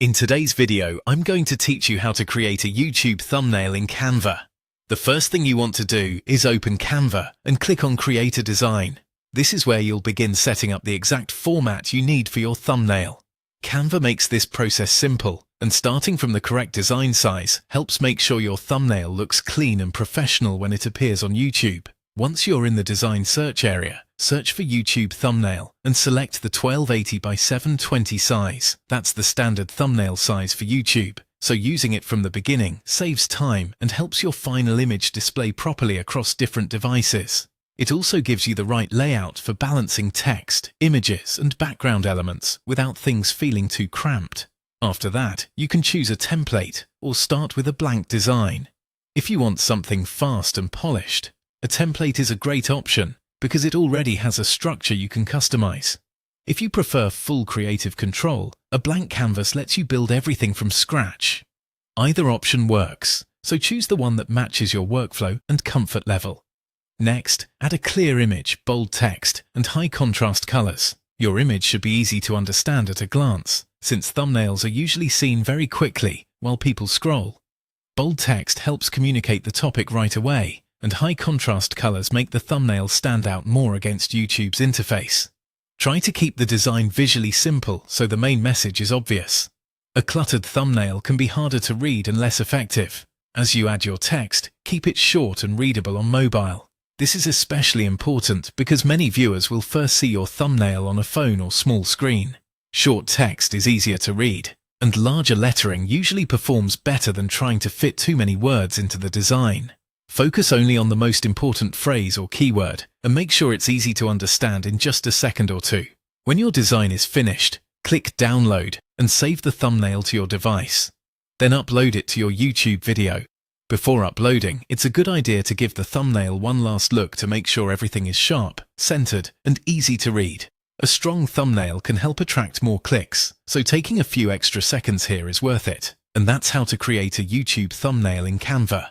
In today's video, I'm going to teach you how to create a YouTube thumbnail in Canva. The first thing you want to do is open Canva and click on Create a Design. This is where you'll begin setting up the exact format you need for your thumbnail. Canva makes this process simple, and starting from the correct design size helps make sure your thumbnail looks clean and professional when it appears on YouTube. Once you're in the design search area, search for YouTube thumbnail and select the 1280 by 720 size. That's the standard thumbnail size for YouTube, so using it from the beginning saves time and helps your final image display properly across different devices. It also gives you the right layout for balancing text, images, and background elements without things feeling too cramped. After that, you can choose a template or start with a blank design. If you want something fast and polished, a template is a great option because it already has a structure you can customize. If you prefer full creative control, a blank canvas lets you build everything from scratch. Either option works, so choose the one that matches your workflow and comfort level. Next, add a clear image, bold text, and high contrast colors. Your image should be easy to understand at a glance, since thumbnails are usually seen very quickly while people scroll. Bold text helps communicate the topic right away, and high contrast colors make the thumbnail stand out more against YouTube's interface. Try to keep the design visually simple so the main message is obvious. A cluttered thumbnail can be harder to read and less effective. As you add your text, keep it short and readable on mobile. This is especially important because many viewers will first see your thumbnail on a phone or small screen. Short text is easier to read, and larger lettering usually performs better than trying to fit too many words into the design. Focus only on the most important phrase or keyword, and make sure it's easy to understand in just a second or two. When your design is finished, click Download and save the thumbnail to your device. Then upload it to your YouTube video. Before uploading, it's a good idea to give the thumbnail one last look to make sure everything is sharp, centered, and easy to read. A strong thumbnail can help attract more clicks, so taking a few extra seconds here is worth it. And that's how to create a YouTube thumbnail in Canva.